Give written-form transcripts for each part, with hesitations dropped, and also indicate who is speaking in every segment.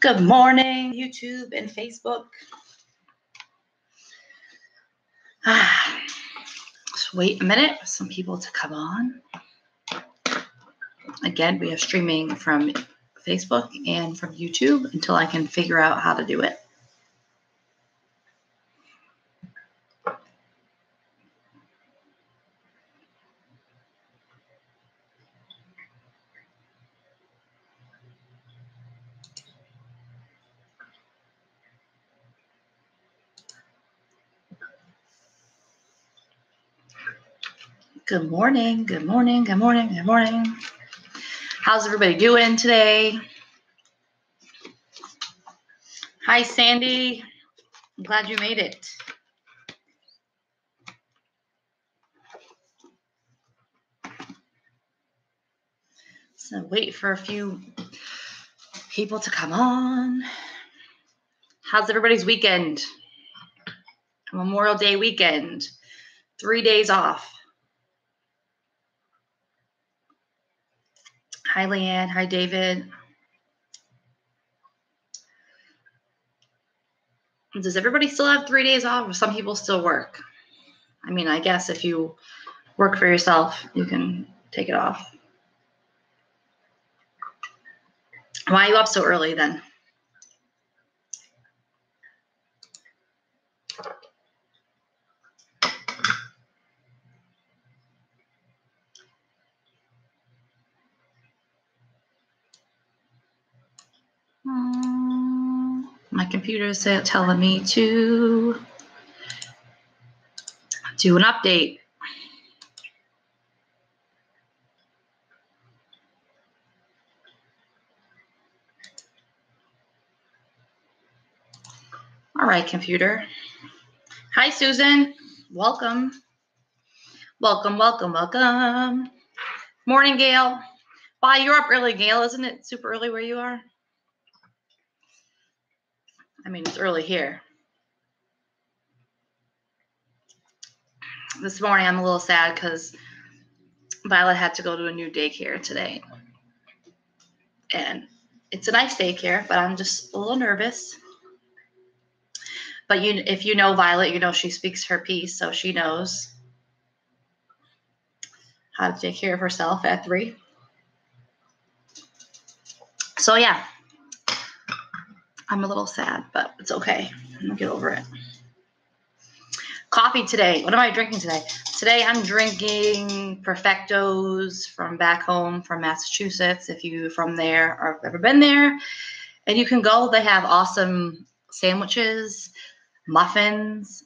Speaker 1: Good morning, YouTube and Facebook. Just wait a minute for some people to come on. Again, we are streaming from Facebook and from YouTube until I can figure out how to do it. Good morning, good morning, good morning, good morning. How's everybody doing today? Hi, Sandy. I'm glad you made it. So wait for a few people to come on. How's everybody's weekend? Memorial Day weekend. 3 days off. Hi, Leanne. Hi, David. Does everybody still have 3 days off, or some people still work? I mean, I guess if you work for yourself, you can take it off. Why are you up so early then? My computer is telling me to do an update. All right, computer. Hi, Susan. Welcome. Welcome, welcome, welcome. Morning, Gail. Bye, you're up early, Gail. Isn't it super early where you are? I mean, it's early here. This morning, I'm a little sad because Violet had to go to a new daycare today. And it's a nice daycare, but I'm just a little nervous. But if you know Violet, you know she speaks her piece, so she knows how to take care of herself at 3. So yeah, I'm a little sad, but it's okay. I'll get over it. Coffee today. What am I drinking today? Today I'm drinking Perfectos from back home from Massachusetts. If you're from there or have ever been there, and you can go, they have awesome sandwiches, muffins.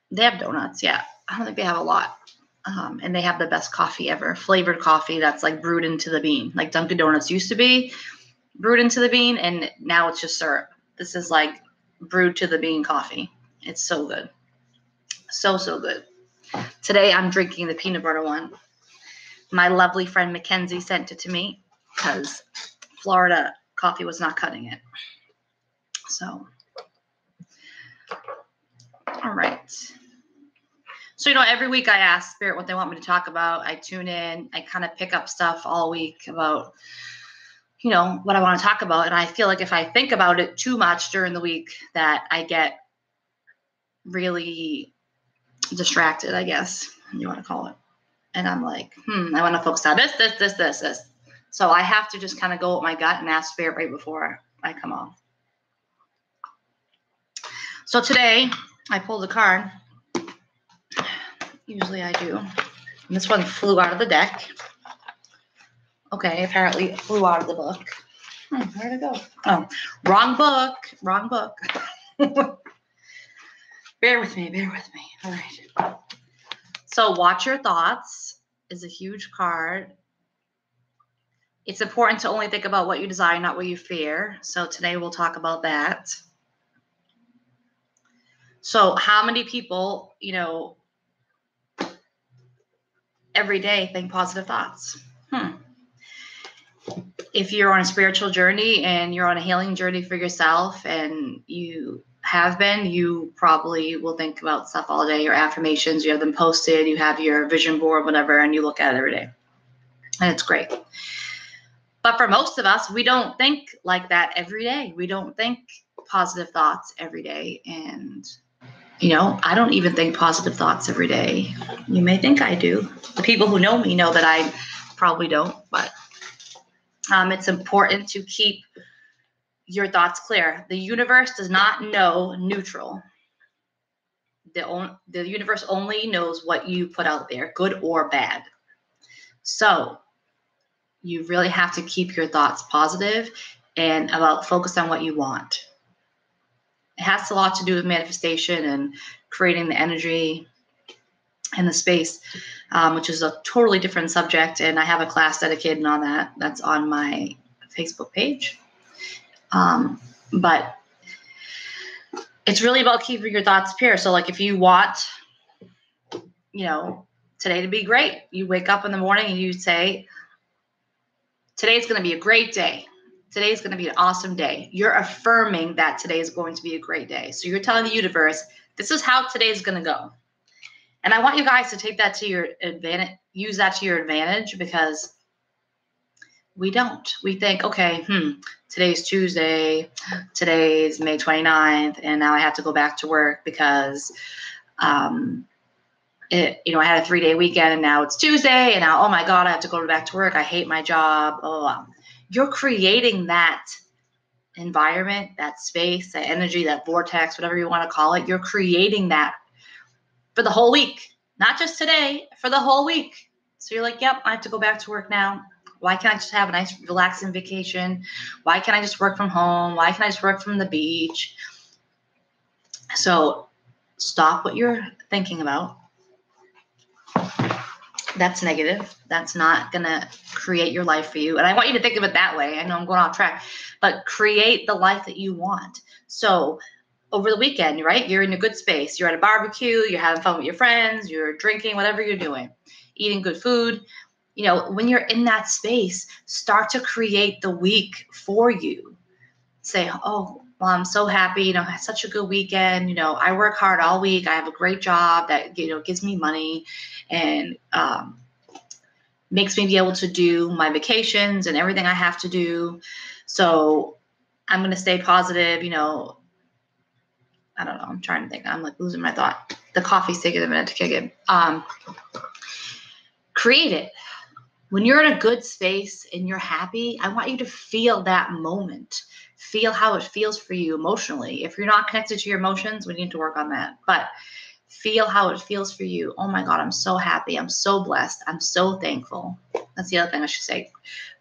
Speaker 1: They have donuts, yeah. I don't think they have a lot. And they have the best coffee ever. Flavored coffee that's like brewed into the bean. Like Dunkin' Donuts used to be brewed into the bean, and now it's just syrup. This is like brewed to the bean coffee. It's so good. So good. Today I'm drinking the peanut butter one. My lovely friend Mackenzie sent it to me because Florida coffee was not cutting it. So, all right. So, every week I ask Spirit what they want me to talk about. I tune in. I kind of pick up stuff all week about, what I want to talk about. And I feel like if I think about it too much during the week, that I get really distracted, I guess you want to call it. And I'm like, I want to focus on this. So I have to just kind of go with my gut and ask Spirit right before I come on. So today I pulled a card. Usually I do. And this one flew out of the deck. Okay, apparently it flew out of the book. Where'd it go? Oh, wrong book. Bear with me. All right. So watch your thoughts is a huge card. It's important to only think about what you desire, not what you fear. So today we'll talk about that. So how many people, every day think positive thoughts? If you're on a spiritual journey and you're on a healing journey for yourself, and you have been, you probably will think about stuff all day. Your affirmations, you have them posted, you have your vision board, whatever, and you look at it every day. And it's great. But for most of us, we don't think like that every day. We don't think positive thoughts every day. And, I don't even think positive thoughts every day. You may think I do. The people who know me know that I probably don't. But it's important to keep your thoughts clear. The universe does not know neutral. The universe only knows what you put out there, good or bad. So you really have to keep your thoughts positive and focus on what you want. It has a lot to do with manifestation and creating the energy and the space, which is a totally different subject. And I have a class dedicated on that. That's on my Facebook page. But it's really about keeping your thoughts pure. So like if you want, today to be great, you wake up in the morning and you say, today's going to be a great day. Today's going to be an awesome day. You're affirming that today is going to be a great day. So you're telling the universe, this is how today's going to go. And I want you guys to take that to your advantage, use that to your advantage, because we don't. We think, okay, today's Tuesday, today's May 29th, and now I have to go back to work because I had a 3-day weekend and now it's Tuesday and now, oh my God, I have to go back to work. I hate my job. Oh, you're creating that environment, that space, that energy, that vortex, whatever you want to call it. You're creating that for the whole week, not just today, for the whole week. So you're like, yep, I have to go back to work now. Why can't I just have a nice relaxing vacation? Why can't I just work from home? Why can't I just work from the beach? So stop what you're thinking about. That's negative. That's not going to create your life for you. And I want you to think of it that way. I know I'm going off track, but create the life that you want. So over the weekend, right? You're in a good space. You're at a barbecue. You're having fun with your friends. You're drinking, whatever you're doing, eating good food. When you're in that space, start to create the week for you. Say, oh, well, I'm so happy. I had such a good weekend. I work hard all week. I have a great job that, gives me money and makes me be able to do my vacations and everything I have to do. So I'm going to stay positive. I don't know. I'm trying to think. I'm like losing my thought. The coffee's taking a minute to kick in. Create it. When you're in a good space and you're happy, I want you to feel that moment. Feel how it feels for you emotionally. If you're not connected to your emotions, we need to work on that. But feel how it feels for you. Oh my God, I'm so happy. I'm so blessed. I'm so thankful. That's the other thing I should say.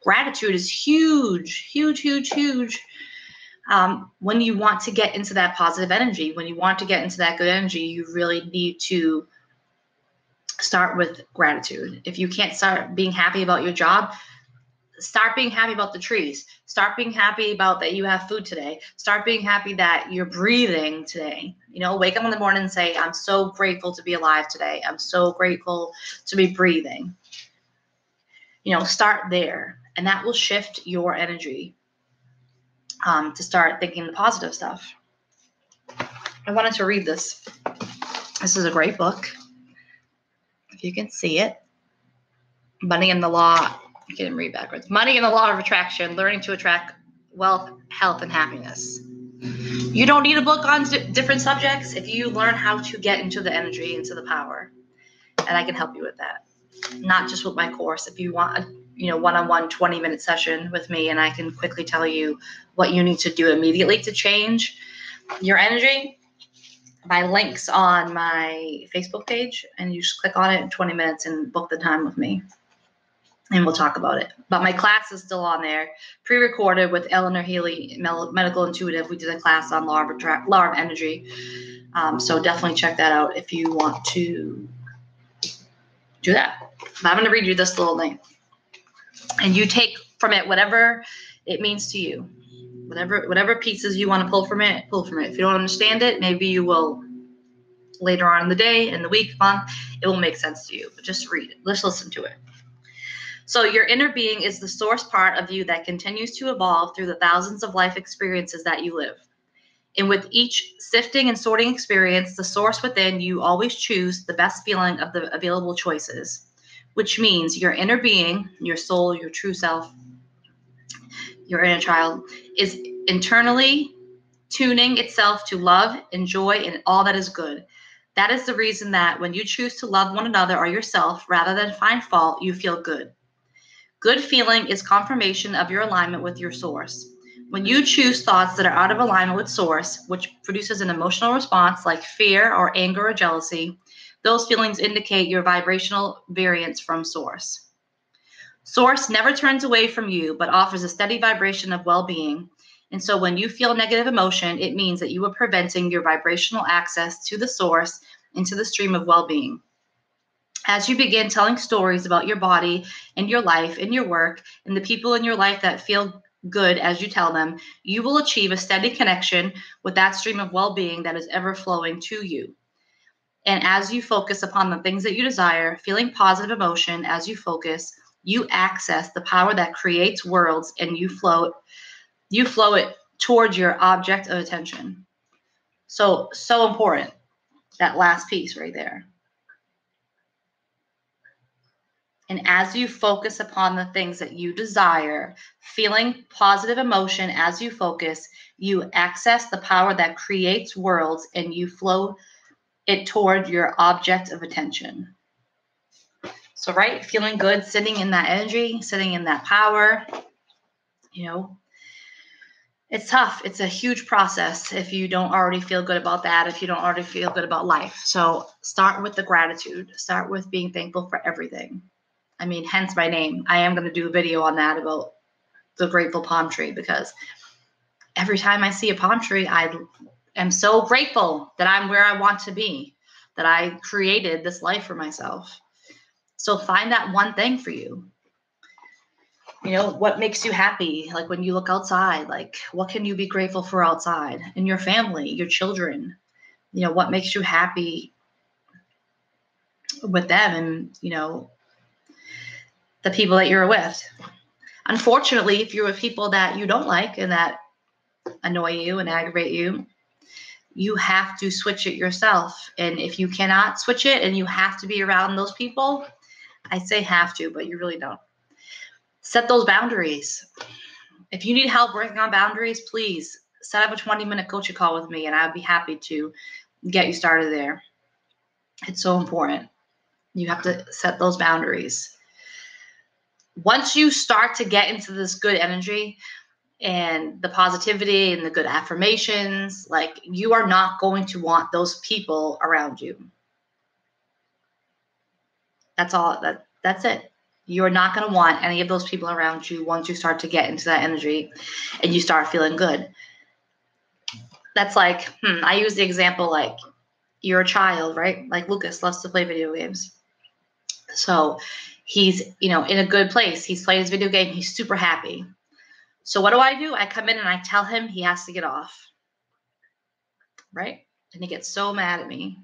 Speaker 1: Gratitude is huge, huge, huge, huge. When you want to get into that positive energy, when you want to get into that good energy, you really need to start with gratitude. If you can't start being happy about your job, start being happy about the trees. Start being happy about that you have food today. Start being happy that you're breathing today. Wake up in the morning and say, I'm so grateful to be alive today. I'm so grateful to be breathing. Start there, and that will shift your energy to start thinking the positive stuff. I wanted to read this. This is a great book. If you can see it. Money and the Law. I can't even read backwards. Money and the Law of Attraction, Learning to Attract Wealth, Health, and Happiness. You don't need a book on different subjects if you learn how to get into the energy, into the power. And I can help you with that. Not just with my course. If you want a one-on-one 20-minute session with me, and I can quickly tell you what you need to do immediately to change your energy, my link's on my Facebook page, and you just click on it in 20 minutes and book the time with me, and we'll talk about it. But my class is still on there, pre-recorded with Eleanor Healy, Medical Intuitive. We did a class on law of energy. So definitely check that out if you want to do that. But I'm going to read you this little thing, and you take from it whatever it means to you. Whatever pieces you want to pull from it, pull from it. If you don't understand it, maybe you will later on in the day, in the week, month, it will make sense to you. But just read it. Let's listen to it. So your inner being is the source part of you that continues to evolve through the thousands of life experiences that you live. And with each sifting and sorting experience, the source within you always choose the best feeling of the available choices, which means your inner being, your soul, your true self, your inner child, is internally tuning itself to love and joy and all that is good. That is the reason that when you choose to love one another or yourself rather than find fault, you feel good. Good feeling is confirmation of your alignment with your source. When you choose thoughts that are out of alignment with source, which produces an emotional response like fear or anger or jealousy, those feelings indicate your vibrational variance from source. Source never turns away from you, but offers a steady vibration of well-being. And so when you feel negative emotion, it means that you are preventing your vibrational access to the source into the stream of well-being. As you begin telling stories about your body and your life and your work and the people in your life that feel good as you tell them, you will achieve a steady connection with that stream of well-being that is ever flowing to you. And as you focus upon the things that you desire, feeling positive emotion as you focus, you access the power that creates worlds, and you flow it towards your object of attention. So important, that last piece right there. And as you focus upon the things that you desire, feeling positive emotion as you focus, you access the power that creates worlds, and you flow it toward your object of attention. So, right, feeling good, sitting in that energy, sitting in that power, it's tough. It's a huge process if you don't already feel good about that, if you don't already feel good about life. So start with the gratitude. Start with being thankful for everything. I mean, hence my name. I am going to do a video on that about the grateful palm tree, because every time I see a palm tree, I am so grateful that I'm where I want to be, that I created this life for myself. So find that one thing for you. What makes you happy? Like when you look outside, like what can you be grateful for outside? In your family, your children, what makes you happy with them, and, the people that you're with. Unfortunately, if you're with people that you don't like and that annoy you and aggravate you, you have to switch it yourself. And if you cannot switch it and you have to be around those people, I say have to, but you really don't. Set those boundaries. If you need help working on boundaries, please set up a 20-minute coaching call with me, and I'd be happy to get you started there. It's so important. You have to set those boundaries. Once you start to get into this good energy and the positivity and the good affirmations, like, you are not going to want those people around you. That's all. That's it. You're not going to want any of those people around you once you start to get into that energy and you start feeling good. That's like, I use the example, like, you're a child, right? Like Lucas loves to play video games. So he's, in a good place. He's playing his video game. He's super happy. So what do? I come in and I tell him he has to get off. Right? And he gets so mad at me.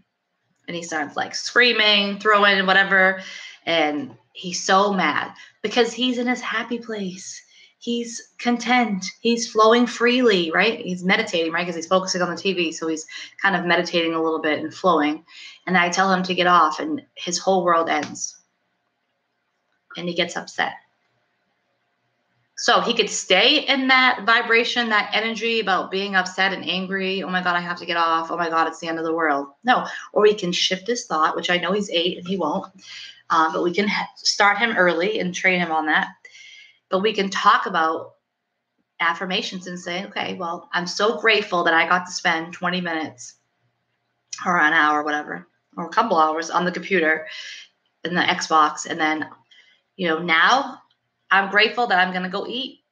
Speaker 1: And he starts like screaming, throwing, whatever. And he's so mad because he's in his happy place. He's content. He's flowing freely, right? He's meditating, right? Because he's focusing on the TV. So he's kind of meditating a little bit and flowing. And I tell him to get off, and his whole world ends. And he gets upset. So he could stay in that vibration, that energy about being upset and angry. Oh my God, I have to get off. Oh my God, it's the end of the world. No. Or he can shift his thought, which I know he's 8 and he won't. But we can start him early and train him on that. But we can talk about affirmations and say, okay, well, I'm so grateful that I got to spend 20 minutes or an hour, whatever, or a couple hours on the computer in the Xbox. And then, now I'm grateful that I'm going to go eat.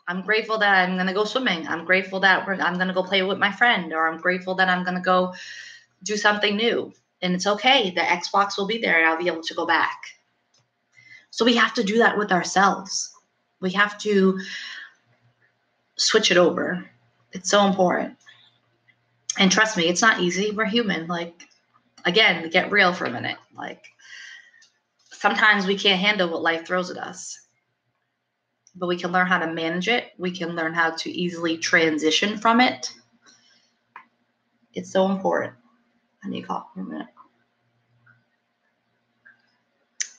Speaker 1: I'm grateful that I'm going to go swimming. I'm grateful that I'm going to go play with my friend, or I'm grateful that I'm going to go do something new. And it's okay. The Xbox will be there and I'll be able to go back. So we have to do that with ourselves. We have to switch it over. It's so important. And trust me, it's not easy. We're human. Like, again, get real for a minute. Like, sometimes we can't handle what life throws at us. But we can learn how to manage it. We can learn how to easily transition from it. It's so important. I need coffee for a minute.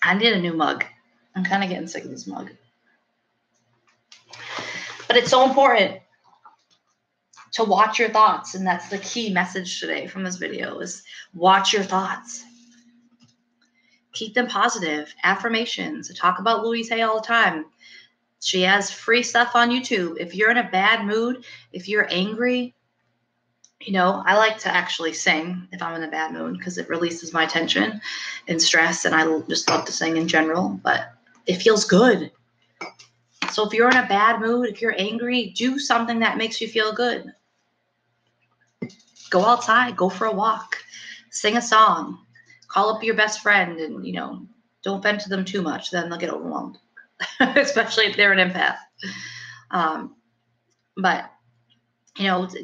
Speaker 1: I need a new mug. I'm kind of getting sick of this mug. But But it's so important to watch your thoughts. And that's the key message today from this video is watch your thoughts. Keep them positive. Affirmations. I talk about Louise Hay all the time. She has free stuff on YouTube. If you're in a bad mood, if you're angry, I like to actually sing if I'm in a bad mood because it releases my tension and stress. And I just love to sing in general, but it feels good. So if you're in a bad mood, if you're angry, do something that makes you feel good. Go outside, go for a walk, sing a song, call up your best friend and, don't vent to them too much. Then they'll get overwhelmed, especially if they're an empath. But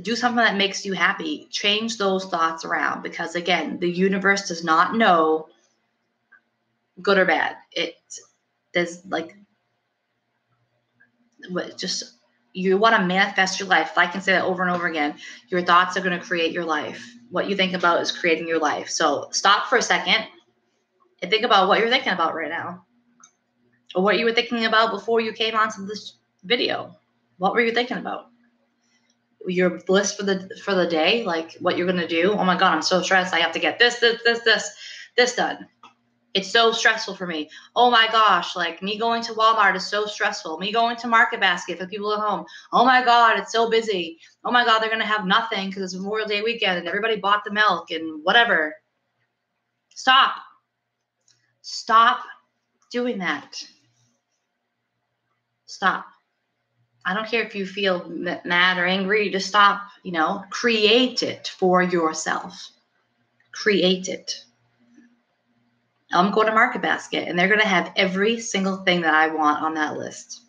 Speaker 1: do something that makes you happy. Change those thoughts around because, again, the universe does not know good or bad. You want to manifest your life. If I can say that over and over again, your thoughts are going to create your life. What you think about is creating your life. So stop for a second and think about what you're thinking about right now, or what you were thinking about before you came onto this video. What were you thinking about? Your list for the day, like what you're going to do. Oh my God, I'm so stressed. I have to get this done. It's so stressful for me. Oh my gosh, like me going to Walmart is so stressful. Me going to Market Basket for people at home. Oh my God, it's so busy. Oh my God, they're going to have nothing because it's Memorial Day weekend and everybody bought the milk and whatever. Stop. Stop doing that. Stop. I don't care if you feel mad or angry. Just stop, create it for yourself. Create it. I'm going to Market Basket, and they're going to have every single thing that I want on that list.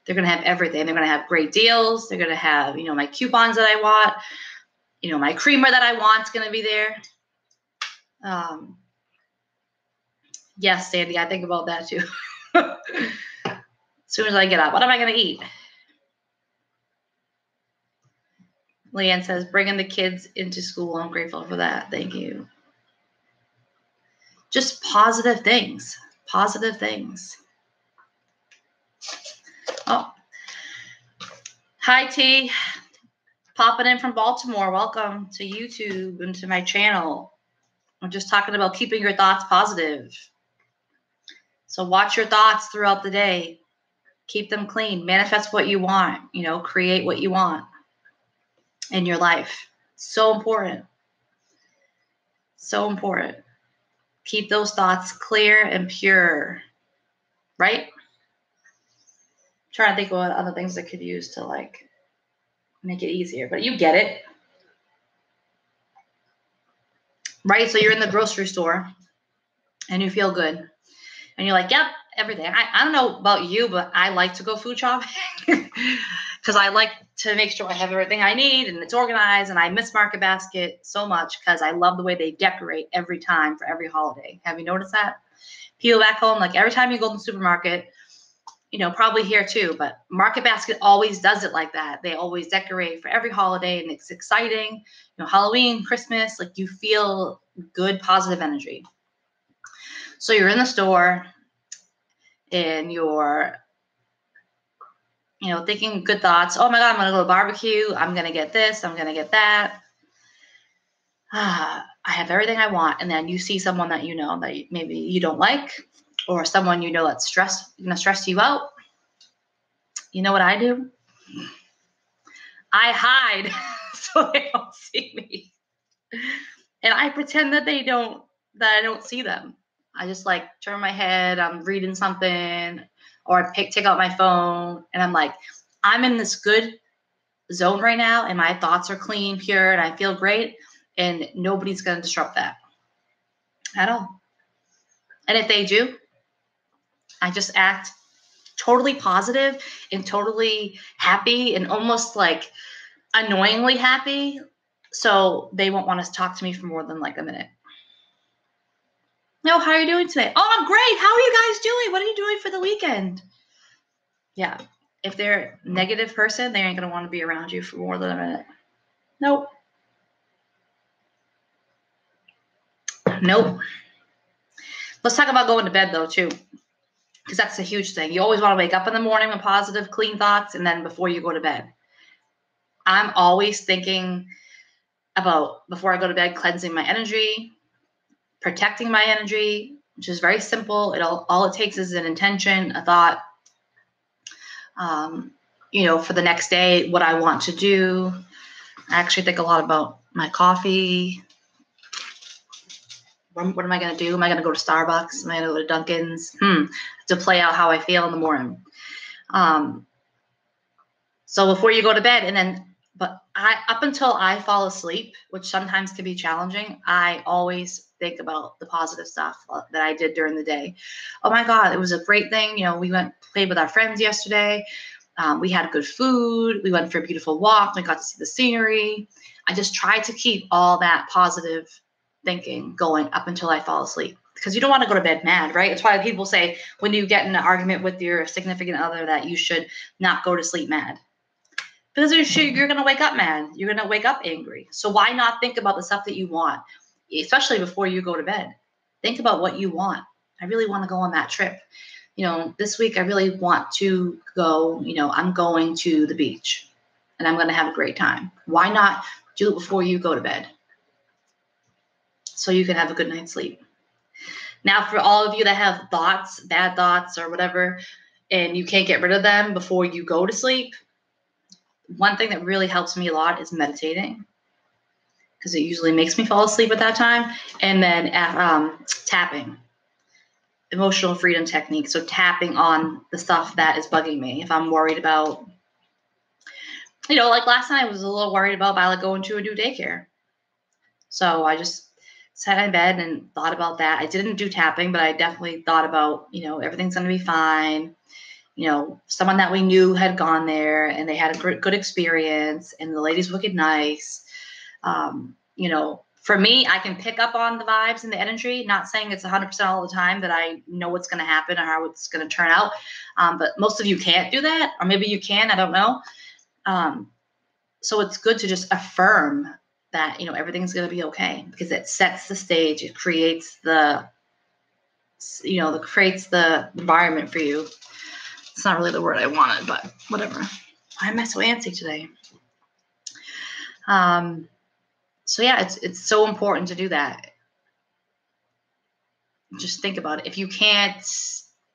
Speaker 1: They're going to have everything. They're going to have great deals. They're going to have, my coupons that I want. My creamer that I want is going to be there. Yes, Sandy, I think about that too. As soon as I get up, what am I going to eat? Leanne says, bringing the kids into school. I'm grateful for that. Thank you. Just positive things. Positive things. Oh. Hi, T. Popping in from Baltimore. Welcome to YouTube and to my channel. I'm just talking about keeping your thoughts positive. So watch your thoughts throughout the day. Keep them clean. Manifest what you want. Create what you want in your life. So important. So important. Keep those thoughts clear and pure. Right? I'm trying to think of what other things I could use to make it easier. But you get it. Right? So you're in the grocery store and you feel good. And you're like, yep, everything. I don't know about you, but I like to go food shopping because I like to make sure I have everything I need and it's organized. And I miss Market Basket so much because I love the way they decorate every time for every holiday. Have you noticed that? People back home, like every time you go to the supermarket, probably here too, but Market Basket always does it like that. They always decorate for every holiday and it's exciting. Halloween, Christmas, like you feel good, positive energy. So you're in the store and you're, thinking good thoughts. Oh my God, I'm going to go to barbecue. I'm going to get this. I'm going to get that. I have everything I want. And then you see someone that that maybe you don't like, or someone that's stress you out. You know what I do? I hide so they don't see me. And I pretend that I don't see them. I just turn my head, I'm reading something, or I take out my phone and I'm like, I'm in this good zone right now and my thoughts are clean, pure, and I feel great and nobody's going to disrupt that at all. And if they do, I just act totally positive and totally happy and almost annoyingly happy. So they won't want to talk to me for more than a minute. No, how are you doing today? Oh, I'm great. How are you guys doing? What are you doing for the weekend? Yeah. If they're a negative person, they ain't going to want to be around you for more than a minute. Nope. Let's talk about going to bed, though, too. because that's a huge thing. You always want to wake up in the morning with positive, clean thoughts, and then before you go to bed. I'm always thinking about, before I go to bed, cleansing my energy, protecting my energy, which is very simple. All it takes is an intention, a thought, for the next day, what I want to do. I actually think a lot about my coffee. What am I going to do? Am I going to go to Starbucks? Am I going to go to Dunkin's? To play out how I feel in the morning. So before you go to bed, but up until I fall asleep, which sometimes can be challenging, I always think about the positive stuff that I did during the day. Oh my God, it was a great thing. We played with our friends yesterday. We had good food. We went for a beautiful walk. We got to see the scenery. I just try to keep all that positive thinking going up until I fall asleep, because you don't want to go to bed mad, right? It's why people say when you get in an argument with your significant other that you should not go to sleep mad, because you're going to wake up mad. You're going to wake up angry. So why not think about the stuff that you want, especially before you go to bed? Think about what you want. I really want to go on that trip. This week I really want to go, I'm going to the beach and I'm going to have a great time. Why not do it before you go to bed, so you can have a good night's sleep? Now, for all of you that have thoughts, bad thoughts or whatever, and you can't get rid of them before you go to sleep, one thing that really helps me a lot is meditating, because it usually makes me fall asleep at that time. And then tapping, emotional freedom technique. So tapping on the stuff that is bugging me. If I'm worried about, like last night I was a little worried about Violet going to a new daycare. So I just sat in bed and thought about that. I didn't do tapping, but I definitely thought about, everything's going to be fine. Someone that we knew had gone there and they had a good experience, and the ladies wicked nice. For me, I can pick up on the vibes and the energy, not saying it's 100% all the time that I know what's going to happen or how it's going to turn out. But most of you can't do that, or maybe you can, I don't know. So it's good to just affirm that, everything's going to be okay, because it sets the stage. It creates the environment for you. It's not really the word I wanted, but whatever. Why am I so antsy today? So yeah, it's so important to do that. Just think about it. If you can't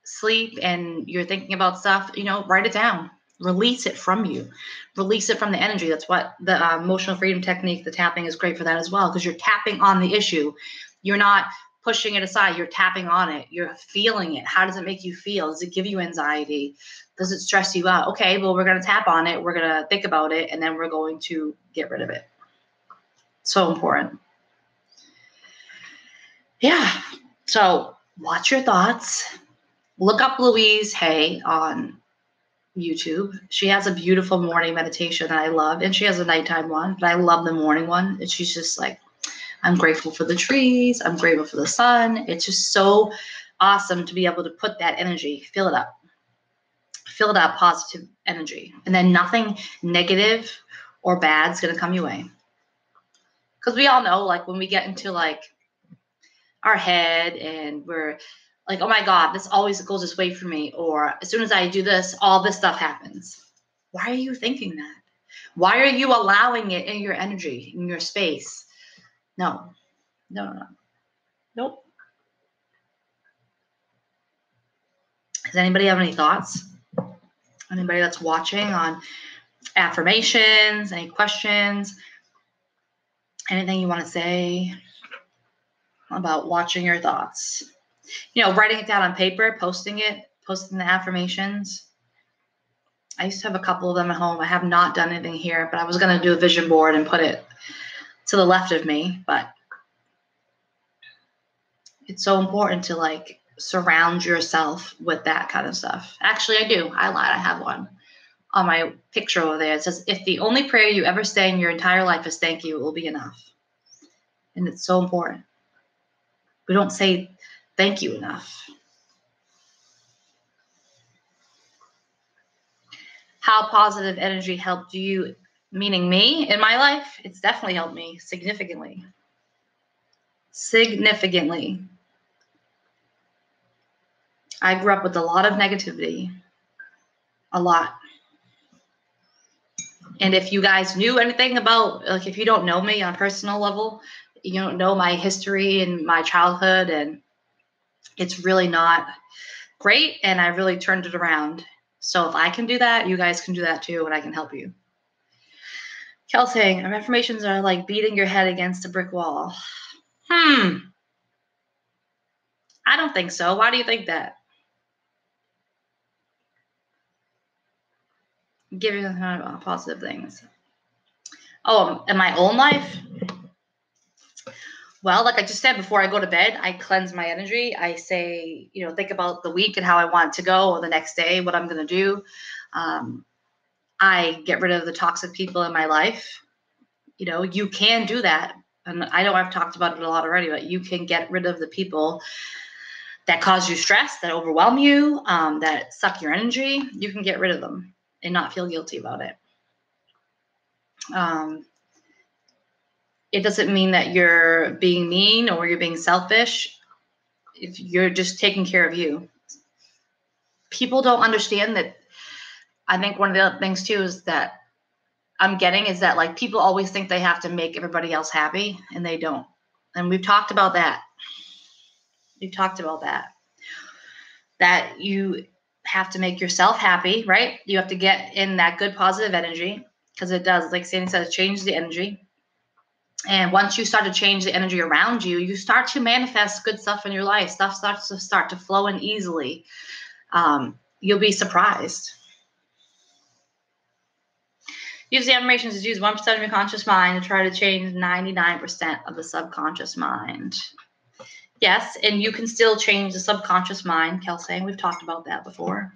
Speaker 1: sleep and you're thinking about stuff, write it down. Release it from you. Release it from the energy. That's what the emotional freedom technique, the tapping, is great for that as well, because you're tapping on the issue. You're not pushing it aside. You're tapping on it. You're feeling it. How does it make you feel? Does it give you anxiety? Does it stress you out? Okay, well, we're going to tap on it. We're going to think about it, and then we're going to get rid of it. So important. Yeah. So watch your thoughts. Look up Louise Hay on YouTube. She has a beautiful morning meditation that I love, and she has a nighttime one, but I love the morning one. And she's just like, I'm grateful for the trees. I'm grateful for the sun. It's just so awesome to be able to put that energy, fill it up positive energy, and then nothing negative or bad is going to come your way. Because we all know, like, when we get into like our head and we're like, oh my God, this always goes this way for me, or as soon as I do this, all this stuff happens. Why are you thinking that? Why are you allowing it in your energy, in your space? No. Nope. Does anybody have any thoughts? Anybody that's watching on affirmations, any questions, anything you want to say about watching your thoughts? Writing it down on paper, posting the affirmations. I used to have a couple of them at home. I have not done anything here, but I was going to do a vision board and put it to the left of me. But it's so important to like surround yourself with that kind of stuff. Actually, I do. I lied. I have one on my picture over there. It says, if the only prayer you ever say in your entire life is thank you, it will be enough. And it's so important. We don't say thank you enough. How positive energy helped you, meaning me, in my life? It's definitely helped me significantly. I grew up with a lot of negativity, a lot. And if you guys knew anything about, like, if you don't know me on a personal level, you don't know my history and my childhood, and it's really not great. And I really turned it around. So if I can do that, you guys can do that too, and I can help you. Kel saying, affirmations are like beating your head against a brick wall. I don't think so. Why do you think that? Giving positive things. Oh, in my own life? Well, like I just said, before I go to bed, I cleanse my energy. I say, think about the week and how I want it to go, or the next day, what I'm going to do. I get rid of the toxic people in my life. You can do that. And I know I've talked about it a lot already, but you can get rid of the people that cause you stress, that overwhelm you, that suck your energy. You can get rid of them and not feel guilty about it. It doesn't mean that you're being mean or you're being selfish. If you're just taking care of you. People don't understand that. I think one of the other things too is that I'm getting is that, like, people always think they have to make everybody else happy, and they don't. And we've talked about that. That you have to make yourself happy, right? You have to get in that good positive energy, because it does, like Sandy says, change the energy. And once you start to change the energy around you, you start to manifest good stuff in your life. Stuff starts to flow in easily. You'll be surprised. Use the affirmations to use 1% of your conscious mind to try to change 99% of the subconscious mind. Yes, and you can still change the subconscious mind, Kel saying. We've talked about that before.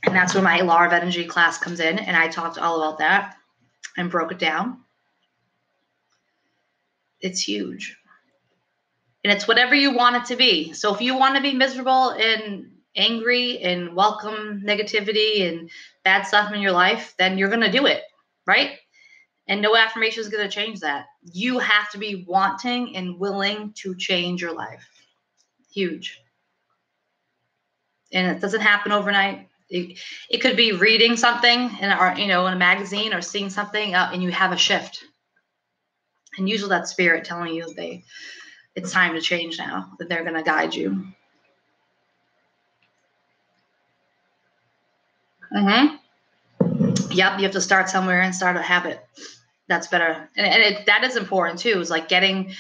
Speaker 1: And that's where my Law of Energy class comes in, and I talked all about that and broke it down. It's huge. And it's whatever you want it to be. So if you want to be miserable and angry and welcome negativity and bad stuff in your life, then you're going to do it, right? And no affirmation is going to change that. You have to be wanting and willing to change your life. Huge. And it doesn't happen overnight. It could be reading something in a magazine or seeing something and you have a shift. And usually that's spirit telling you it's time to change now, that they're going to guide you. Yep, you have to start somewhere and start a habit. That's better. And that is important too, is like getting,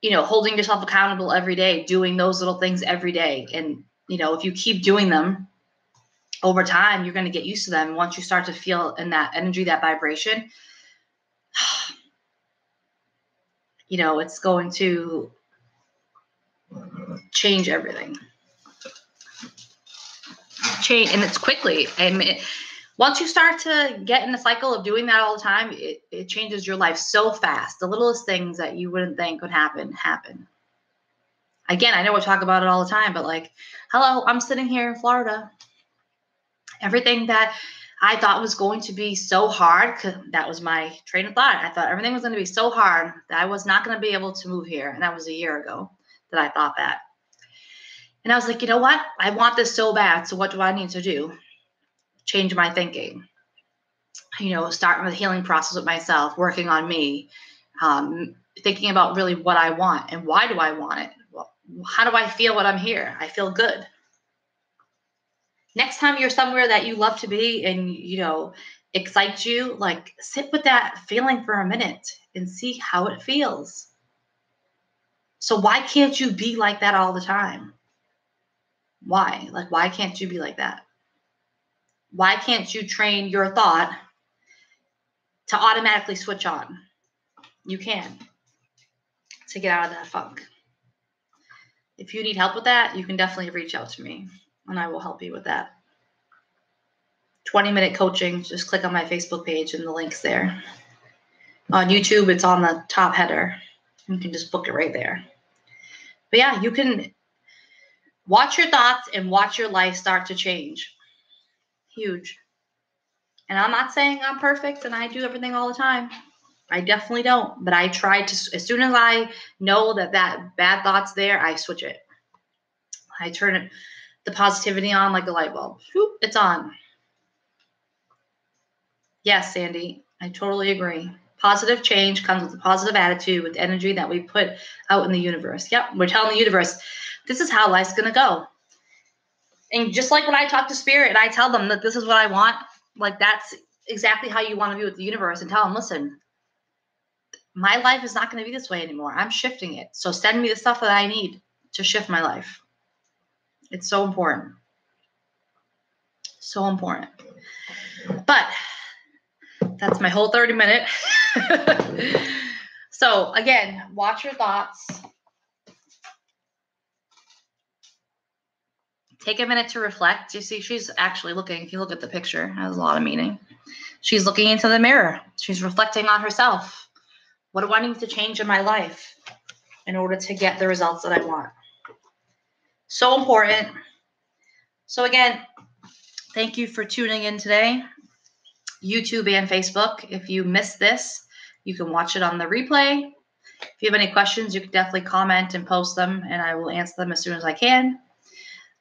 Speaker 1: holding yourself accountable every day, doing those little things every day. And, if you keep doing them over time, you're going to get used to them. And once you start to feel in that energy, that vibration, it's going to change everything. And it's quickly. Once you start to get in the cycle of doing that all the time, it changes your life so fast. The littlest things that you wouldn't think would happen. Again, I know we talk about it all the time, but like, hello, I'm sitting here in Florida. Everything that I thought was going to be so hard, because that was my train of thought. I thought everything was going to be so hard that I was not going to be able to move here. And that was a year ago that I thought that. And I was like, you know what? I want this so bad. So what do I need to do? Change my thinking. Starting the healing process with myself, working on me, thinking about really what I want and why do I want it? Well, how do I feel when I'm here? I feel good. Next time you're somewhere that you love to be and, excites you, like, sit with that feeling for a minute and see how it feels. So why can't you be like that all the time? Why? Like, why can't you be like that? Why can't you train your thought to automatically switch on? You can, to get out of that funk. If you need help with that, you can definitely reach out to me and I will help you with that. 20-minute coaching, just click on my Facebook page and the link's there. On YouTube, it's on the top header. You can just book it right there. But yeah, you can watch your thoughts and watch your life start to change. Huge. And I'm not saying I'm perfect and I do everything all the time. I definitely don't. But I try to, as soon as I know that bad thought's there, I switch it. I turn it, the positivity on like a light bulb. Whoop, it's on. Yes, Sandy, I totally agree. Positive change comes with a positive attitude, with energy that we put out in the universe. Yep, we're telling the universe, this is how life's going to go. And just like when I talk to spirit and I tell them that this is what I want, like that's exactly how you want to be with the universe, and tell them, listen, my life is not going to be this way anymore. I'm shifting it. So send me the stuff that I need to shift my life. It's so important. So important. But that's my whole 30-minute. So again, watch your thoughts. Take a minute to reflect. You see, she's actually looking, if you look at the picture, it has a lot of meaning. She's looking into the mirror. She's reflecting on herself. What do I need to change in my life in order to get the results that I want? So important. So again, thank you for tuning in today. YouTube and Facebook. If you missed this, you can watch it on the replay. If you have any questions, you can definitely comment and post them, and I will answer them as soon as I can.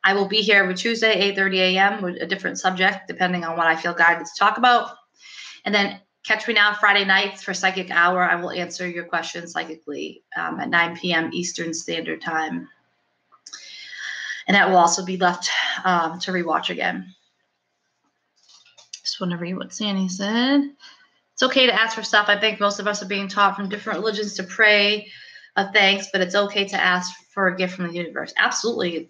Speaker 1: I will be here every Tuesday, 8:30 a.m. with a different subject, depending on what I feel guided to talk about. And then catch me now Friday nights for Psychic Hour. I will answer your questions psychically at 9 p.m. Eastern Standard Time. And that will also be left to rewatch again. Just want to read what Sandy said. It's okay to ask for stuff. I think most of us are being taught from different religions to pray thanks, but it's okay to ask for a gift from the universe. Absolutely.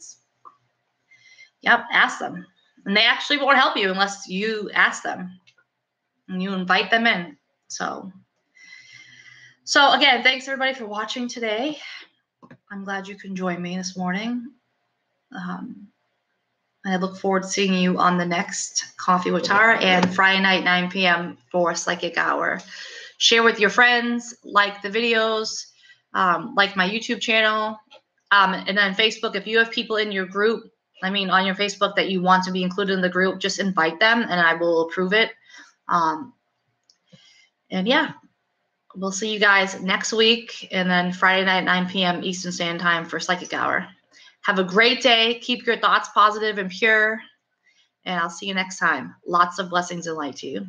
Speaker 1: Yep, ask them. And they actually won't help you unless you ask them and you invite them in. So again, thanks everybody for watching today. I'm glad you can join me this morning. I look forward to seeing you on the next Coffee with Tara and Friday night, 9 p.m. for Psychic Hour. Share with your friends, like the videos, like my YouTube channel. And on Facebook, if you have people in your group, on your Facebook that you want to be included in the group, just invite them and I will approve it. And yeah, we'll see you guys next week. And then Friday night, 9 p.m. Eastern Standard Time for Psychic Hour. Have a great day. Keep your thoughts positive and pure. And I'll see you next time. Lots of blessings and light to you.